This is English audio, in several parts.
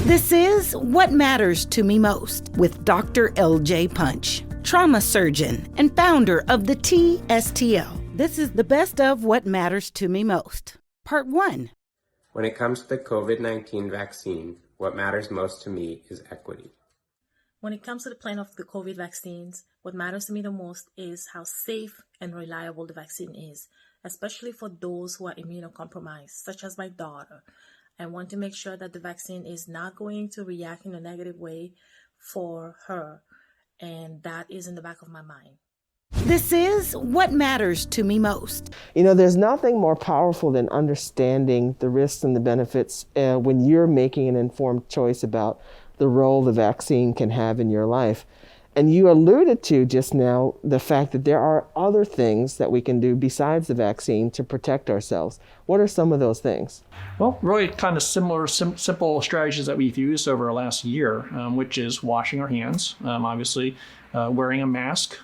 This is What Matters to Me Most with Dr. L.J. Punch, trauma surgeon and founder of the TSTL. This is the best of What Matters to Me Most. Part 1. When it comes to the COVID-19 vaccine, what matters most to me is equity. When it comes to the plan of the COVID vaccines, what matters to me the most is how safe and reliable the vaccine is, especially for those who are immunocompromised, such as my daughter. I want to make sure that the vaccine is not going to react in a negative way for her, and that is in the back of my mind. This is What Matters to Me Most. You know, there's nothing more powerful than understanding the risks and the benefits when you're making an informed choice about the role the vaccine can have in your life. And you alluded to just now the fact that there are other things that we can do besides the vaccine to protect ourselves. What are some of those things? Well, really kind of similar, simple strategies that we've used over the last year, which is washing our hands, obviously, wearing a mask,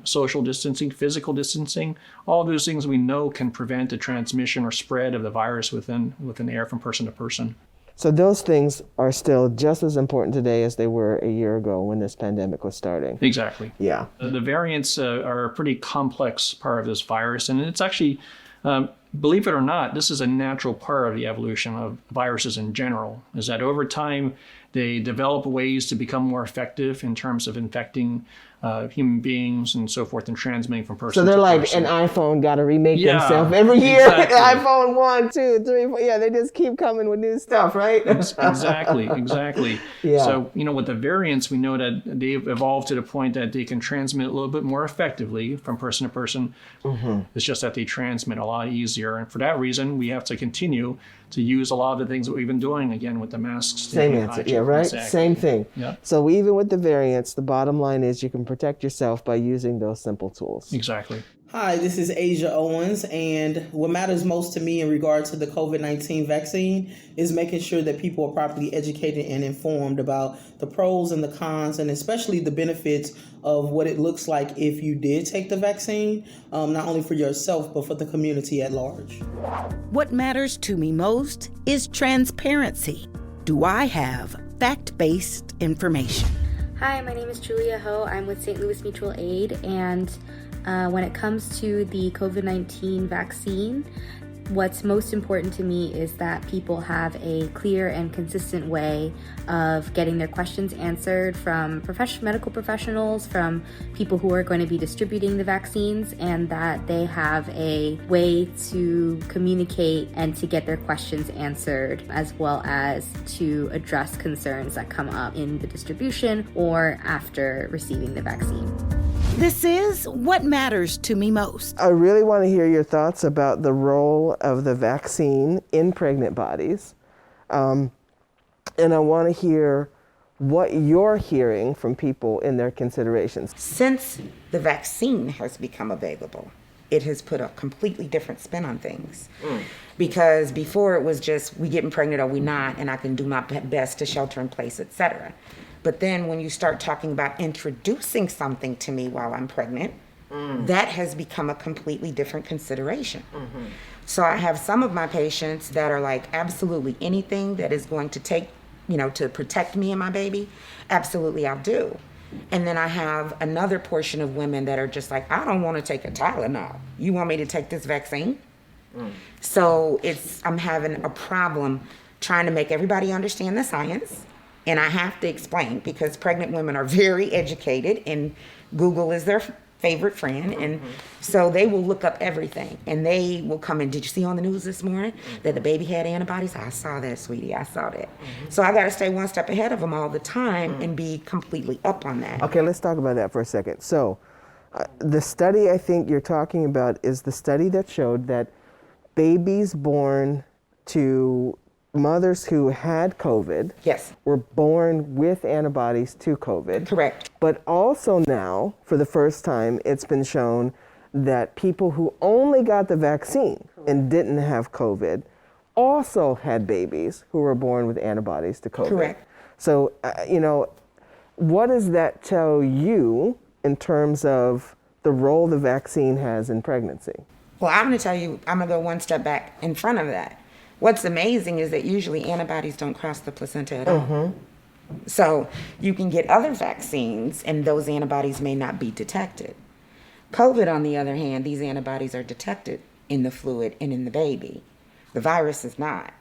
social distancing, physical distancing, all those things we know can prevent the transmission or spread of the virus within the air from person to person. So those things are still just as important today as they were a year ago when this pandemic was starting. Exactly. Yeah. The variants are a pretty complex part of this virus, and it's actually, believe it or not, this is a natural part of the evolution of viruses in general, is that over time they develop ways to become more effective in terms of infecting human beings and so forth and transmitting from person to person. So they're like an iPhone got to remake themselves every year. Exactly. iPhone 1, 2, 3, 4. Yeah, they just keep coming with new stuff, right? Exactly. Yeah. So, with the variants, we know that they've evolved to the point that they can transmit a little bit more effectively from person to person. Mm-hmm. It's just that they transmit a lot easier. And for that reason, we have to continue to use a lot of the things that we've been doing, again, with the masks. Same answer. Yeah, right? Exactly. Same thing. Yeah. So even with the variants, the bottom line is you can protect yourself by using those simple tools. Exactly. Hi, this is Asia Owens, and what matters most to me in regard to the COVID-19 vaccine is making sure that people are properly educated and informed about the pros and the cons, and especially the benefits of what it looks like if you did take the vaccine, not only for yourself, but for the community at large. What matters to me most is transparency. Do I have fact-based information? Hi, my name is Julia Ho. I'm with St. Louis Mutual Aid, and when it comes to the COVID-19 vaccine, what's most important to me is that people have a clear and consistent way of getting their questions answered from medical professionals, from people who are going to be distributing the vaccines, and that they have a way to communicate and to get their questions answered, as well as to address concerns that come up in the distribution or after receiving the vaccine. This is What Matters to Me Most. I really want to hear your thoughts about the role of the vaccine in pregnant bodies. And I want to hear what you're hearing from people in their considerations. Since the vaccine has become available, it has put a completely different spin on things. Because before it was just, we getting pregnant or we not, and I can do my best to shelter in place, etc. But then when you start talking about introducing something to me while I'm pregnant, that has become a completely different consideration. Mm-hmm. So I have some of my patients that are like, absolutely anything that is going to take, to protect me and my baby, absolutely I'll do. And then I have another portion of women that are just like, I don't want to take a Tylenol. You want me to take this vaccine? So I'm having a problem trying to make everybody understand the science. And I have to explain, because pregnant women are very educated and Google is their favorite friend. And so they will look up everything and they will come in. Did you see on the news this morning that the baby had antibodies? I saw that, sweetie. I saw that. So I got to stay one step ahead of them all the time and be completely up on that. Okay, let's talk about that for a second. So the study I think you're talking about is the study that showed that babies born to mothers who had COVID were born with antibodies to COVID. Correct. But also now, for the first time, it's been shown that people who only got the vaccine and didn't have COVID also had babies who were born with antibodies to COVID. Correct. So, what does that tell you in terms of the role the vaccine has in pregnancy? Well, I'm going to tell you, I'm going to go one step back in front of that. What's amazing is that usually antibodies don't cross the placenta at all. So you can get other vaccines and those antibodies may not be detected. COVID, on the other hand, these antibodies are detected in the fluid and in the baby. The virus is not.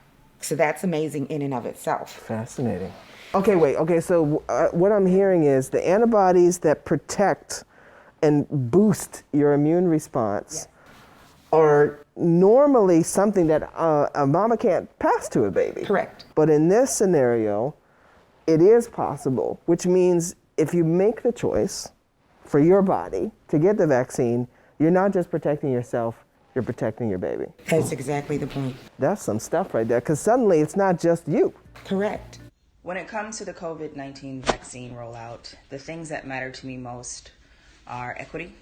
So that's amazing in and of itself. Fascinating. Okay, wait. Okay, so what I'm hearing is the antibodies that protect and boost your immune response are normally something that a mama can't pass to a baby. Correct. But in this scenario, it is possible, which means if you make the choice for your body to get the vaccine, you're not just protecting yourself, you're protecting your baby. That's exactly the point. That's some stuff right there, because suddenly it's not just you. Correct. When it comes to the COVID-19 vaccine rollout, the things that matter to me most are equity.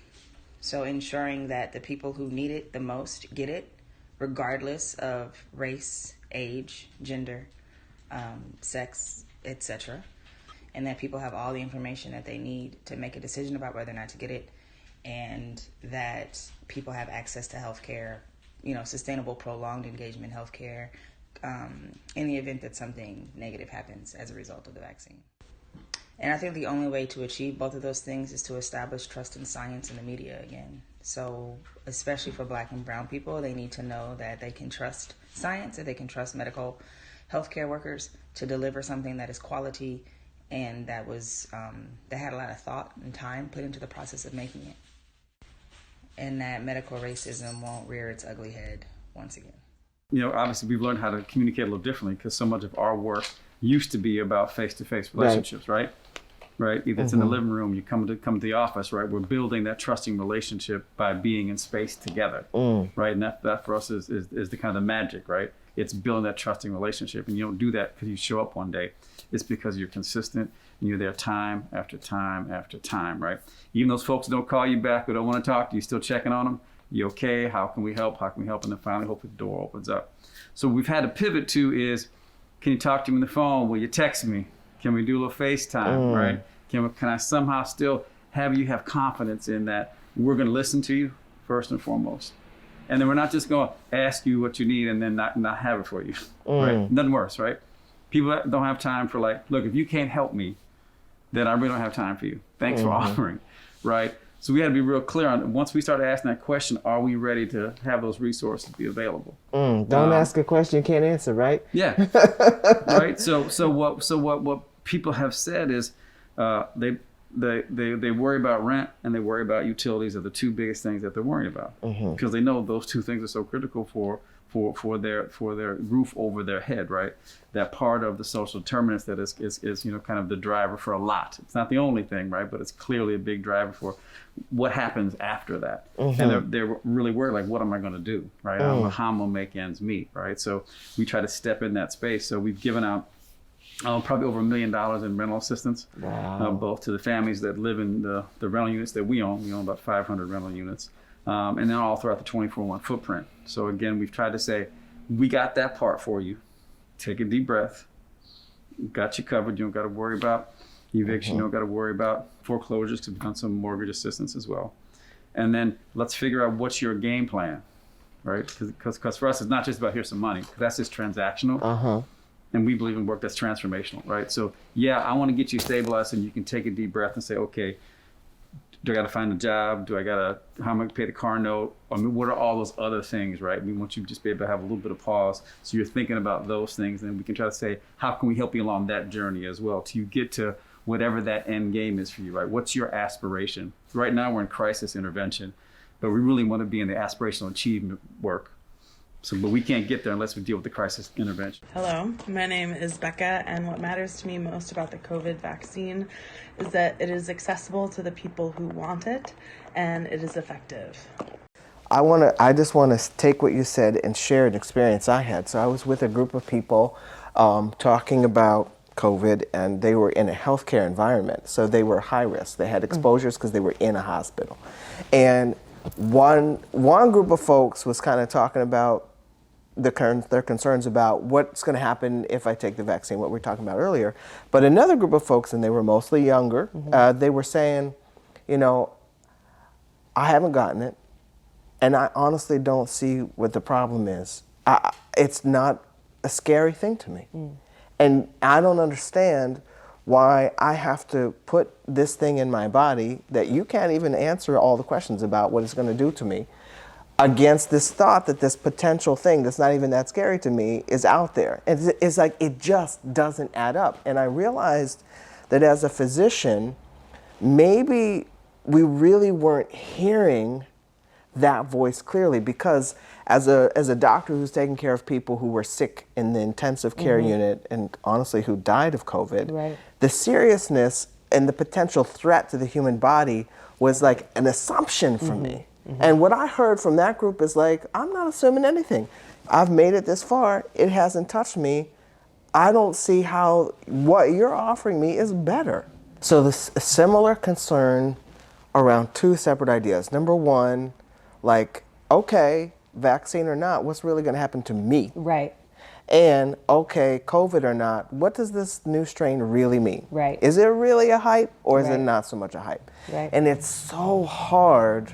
So ensuring that the people who need it the most get it, regardless of race, age, gender, sex, etc. And that people have all the information that they need to make a decision about whether or not to get it, and that people have access to healthcare, sustainable, prolonged engagement healthcare, in the event that something negative happens as a result of the vaccine. And I think the only way to achieve both of those things is to establish trust in science and the media again. So especially for Black and brown people, they need to know that they can trust science, that they can trust medical healthcare workers to deliver something that is quality and that was that had a lot of thought and time put into the process of making it. And that medical racism won't rear its ugly head once again. Obviously we've learned how to communicate a little differently because so much of our work used to be about face-to-face relationships, right? Either it's in the living room, you come to the office, right? We're building that trusting relationship by being in space together, right? And that for us is the kind of magic, right? It's building that trusting relationship, and you don't do that because you show up one day. It's because you're consistent and you're there time after time after time, right? Even those folks that don't call you back or don't want to talk to you, still checking on them. You okay? How can we help? How can we help? And then finally, hopefully the door opens up. So we've had to pivot to is, can you talk to me on the phone? Will you text me? Can we do a little FaceTime, right? Can I somehow still have you have confidence in that we're going to listen to you first and foremost? And then we're not just going to ask you what you need and then not have it for you, right? Nothing worse, right? People don't have time for look, if you can't help me, then I really don't have time for you. Thanks for offering, right? So we had to be real clear on, once we started asking that question, are we ready to have those resources be available? Don't ask a question you can't answer, right? Yeah, right. So what people have said is they worry about rent and they worry about utilities are the two biggest things that they're worrying about because they know those two things are so critical for their roof over their head, right? That part of the social determinants that is kind of the driver for a lot. It's not the only thing, right? But it's clearly a big driver for what happens after that. And they're really worried, what am I going to do, right? I don't know how I'm going to make ends meet, right? So we try to step in that space. So we've given out probably over $1 million in rental assistance, both to the families that live in the rental units that we own. We own about 500 rental units. And then all throughout the 24-1 footprint. So again, we've tried to say, we got that part for you. Take a deep breath. Got you covered. You don't got to worry about eviction. You don't got to worry about foreclosures because we've done some mortgage assistance as well. And then let's figure out what's your game plan, right? Because for us, it's not just about here's some money. Because that's just transactional. And we believe in work that's transformational, right? So yeah, I want to get you stabilized and you can take a deep breath and say, okay, do I got to find a job? How am I going to pay the car note? I mean, what are all those other things, right? We want you to just be able to have a little bit of pause. So you're thinking about those things, and we can try to say, how can we help you along that journey as well till you get to whatever that end game is for you, right? What's your aspiration? Right now we're in crisis intervention, but we really want to be in the aspirational achievement work. But we can't get there unless we deal with the crisis intervention. Hello, my name is Becca, and what matters to me most about the COVID vaccine is that it is accessible to the people who want it, and it is effective. I just want to take what you said and share an experience I had. So I was with a group of people talking about COVID, and they were in a healthcare environment, so they were high risk. They had exposures because they were in a hospital. And one group of folks was kind of talking about their concerns about what's going to happen if I take the vaccine, what we were talking about earlier. But another group of folks, and they were mostly younger, they were saying, I haven't gotten it, and I honestly don't see what the problem is. It's not a scary thing to me. And I don't understand why I have to put this thing in my body that you can't even answer all the questions about what it's going to do to me, against this thought that this potential thing that's not even that scary to me is out there. It's like, it just doesn't add up. And I realized that as a physician, maybe we really weren't hearing that voice clearly, because as a doctor who's taking care of people who were sick in the intensive care unit and honestly who died of COVID, the seriousness and the potential threat to the human body was like an assumption for me. And what I heard from that group is like, I'm not assuming anything. I've made it this far. It hasn't touched me. I don't see how what you're offering me is better. So this a similar concern around two separate ideas. Number one, like, okay, vaccine or not, what's really going to happen to me? Right. And okay, COVID or not, what does this new strain really mean? Right. Is it really a hype, or is it not so much a hype? Right. And it's so hard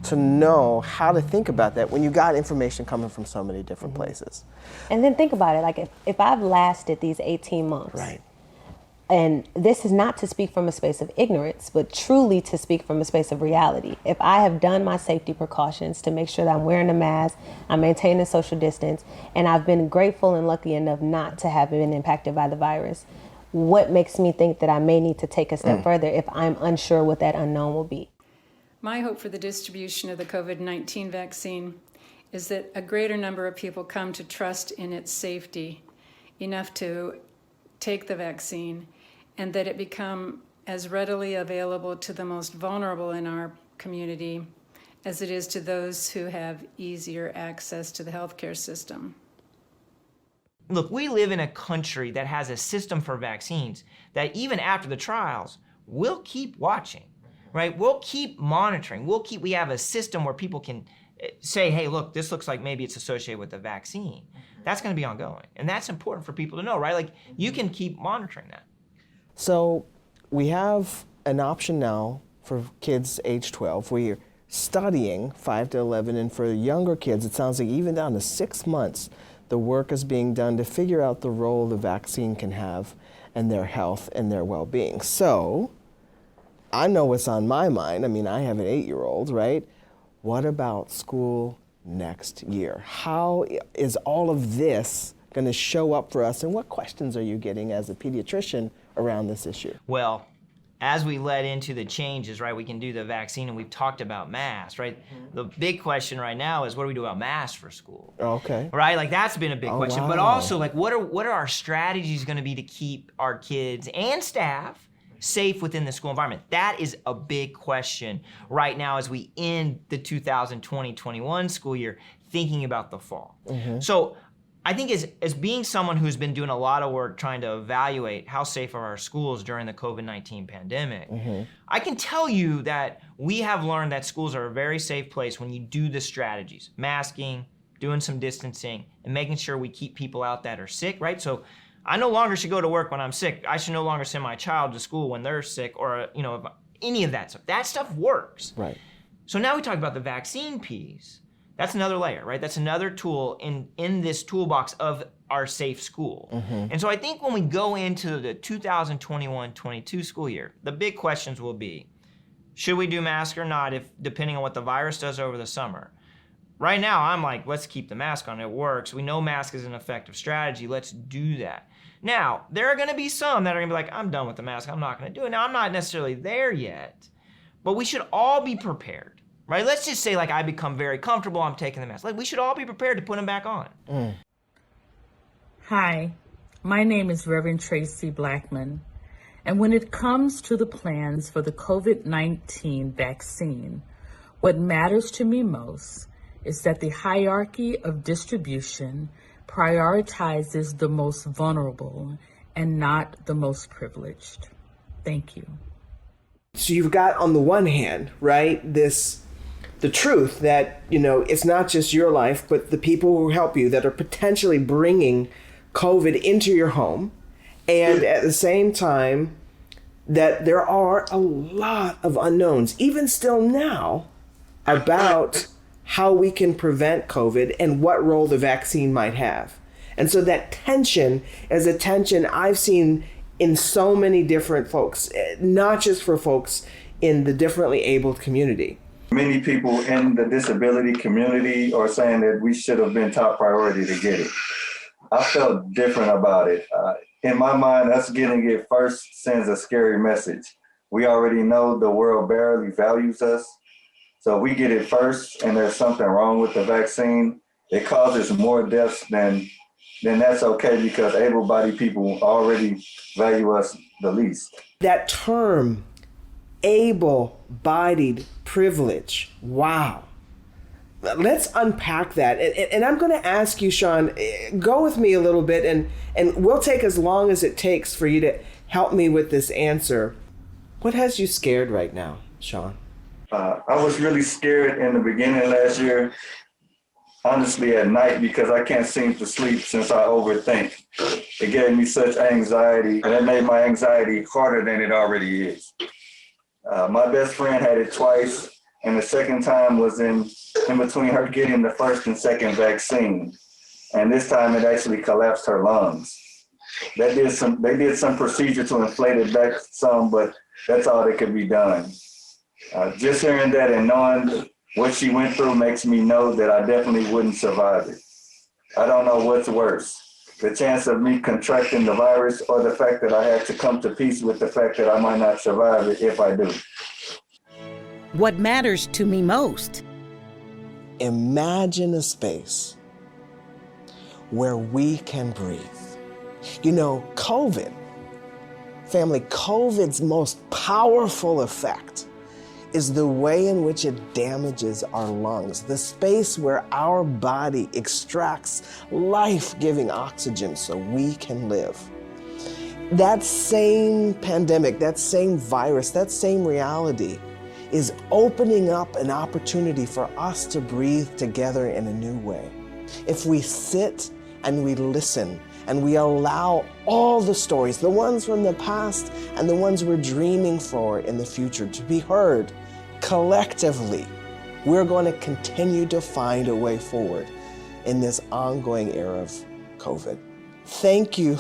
to know how to think about that when you got information coming from so many different places. And then think about it, like if I've lasted these 18 months, right, and this is not to speak from a space of ignorance, but truly to speak from a space of reality. If I have done my safety precautions to make sure that I'm wearing a mask, I'm maintaining social distance, and I've been grateful and lucky enough not to have been impacted by the virus, what makes me think that I may need to take a step further if I'm unsure what that unknown will be? My hope for the distribution of the COVID-19 vaccine is that a greater number of people come to trust in its safety enough to take the vaccine, and that it become as readily available to the most vulnerable in our community as it is to those who have easier access to the healthcare system. Look, we live in a country that has a system for vaccines that even after the trials, we'll keep watching, right? We'll keep monitoring. We have a system where people can say, hey, look, this looks like maybe it's associated with the vaccine. That's going to be ongoing. And that's important for people to know, right? Like, you can keep monitoring that. So we have an option now for kids age 12. We're studying 5 to 11, and for younger kids, it sounds like even down to 6 months, the work is being done to figure out the role the vaccine can have in their health and their well-being. So I know what's on my mind. I mean, I have an 8-year-old, right? What about school next year? How is all of this going to show up for us, and what questions are you getting as a pediatrician around this issue? Well, as we led into the changes, right, we can do the vaccine, and we've talked about masks, right? The big question right now is, what do we do about masks for school? Okay. Right, like that's been a big question. Wow. But also, like, what are our strategies going to be to keep our kids and staff safe within the school environment? That is a big question right now as we end the 2020-21 school year, thinking about the fall. So I think as being someone who's been doing a lot of work trying to evaluate how safe are our schools during the COVID-19 pandemic, I can tell you that we have learned that schools are a very safe place when you do the strategies, masking, doing some distancing, and making sure we keep people out that are sick, right? So I no longer should go to work when I'm sick. I should no longer send my child to school when they're sick, or any of that stuff. That stuff works. Right. So now we talk about the vaccine piece. That's another layer, right? That's another tool in this toolbox of our safe school. And so I think when we go into the 2021-22 school year, the big questions will be, should we do mask or not, if depending on what the virus does over the summer? Right now, I'm like, let's keep the mask on. It works. We know mask is an effective strategy. Let's do that. Now, there are going to be some that are going to be like, I'm done with the mask. I'm not going to do it. Now, I'm not necessarily there yet, but we should all be prepared, right? Let's just say, like, I become very comfortable. I'm taking the mask. Like, we should all be prepared to put them back on. Hi, my name is Reverend Tracy Blackman. And when it comes to the plans for the COVID-19 vaccine, what matters to me most is that the hierarchy of distribution prioritizes the most vulnerable and not the most privileged. Thank you. So you've got, on the one hand, right, the truth that, it's not just your life, but the people who help you that are potentially bringing COVID into your home. And at the same time, that there are a lot of unknowns, even still now, about how we can prevent COVID and what role the vaccine might have. And so that tension is a tension I've seen in so many different folks, not just for folks in the differently abled community. Many people in the disability community are saying that we should have been top priority to get it. I felt different about it. In my mind, us getting it first sends a scary message. We already know the world barely values us. So if we get it first and there's something wrong with the vaccine, it causes more deaths then that's okay, because able-bodied people already value us the least. That term, able-bodied privilege, wow. Let's unpack that. And I'm going to ask you, Sean, go with me a little bit, and we'll take as long as it takes for you to help me with this answer. What has you scared right now, Sean? I was really scared in the beginning last year, honestly, at night, because I can't seem to sleep since I overthink. It gave me such anxiety, and it made my anxiety harder than it already is. My best friend had it twice, and the second time was in between her getting the first and second vaccine. And this time it actually collapsed her lungs. They did some procedure to inflate it back some, but that's all that could be done. Just hearing that and knowing what she went through makes me know that I definitely wouldn't survive it. I don't know what's worse, the chance of me contracting the virus or the fact that I had to come to peace with the fact that I might not survive it if I do. What matters to me most? Imagine a space where we can breathe. You know, COVID's most powerful effect is the way in which it damages our lungs, the space where our body extracts life-giving oxygen so we can live. That same pandemic, that same virus, that same reality is opening up an opportunity for us to breathe together in a new way. If we sit and we listen and we allow all the stories, the ones from the past and the ones we're dreaming for in the future, to be heard collectively, we're going to continue to find a way forward in this ongoing era of COVID. Thank you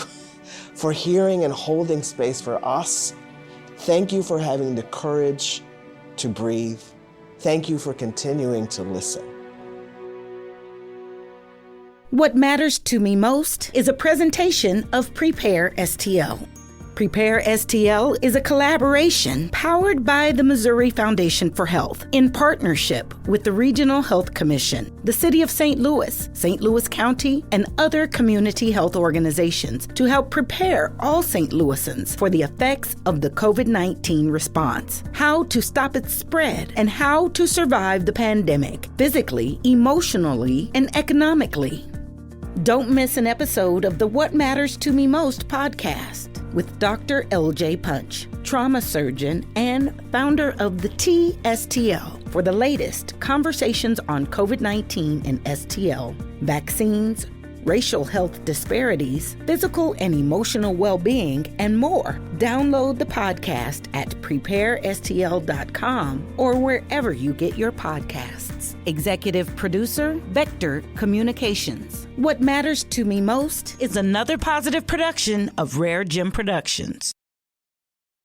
for hearing and holding space for us. Thank you for having the courage to breathe. Thank you for continuing to listen. What Matters to Me Most is a presentation of Prepare STL. Prepare STL is a collaboration powered by the Missouri Foundation for Health in partnership with the Regional Health Commission, the City of St. Louis, St. Louis County, and other community health organizations to help prepare all St. Louisans for the effects of the COVID-19 response, how to stop its spread, and how to survive the pandemic physically, emotionally, and economically. Don't miss an episode of the What Matters to Me Most podcast with Dr. LJ Punch, trauma surgeon and founder of the TSTL, for the latest conversations on COVID-19 and STL, vaccines, racial health disparities, physical and emotional well-being, and more. Download the podcast at preparestl.com or wherever you get your podcasts. Executive producer, Vector Communications. What Matters to Me Most is another positive production of Rare Gem Productions.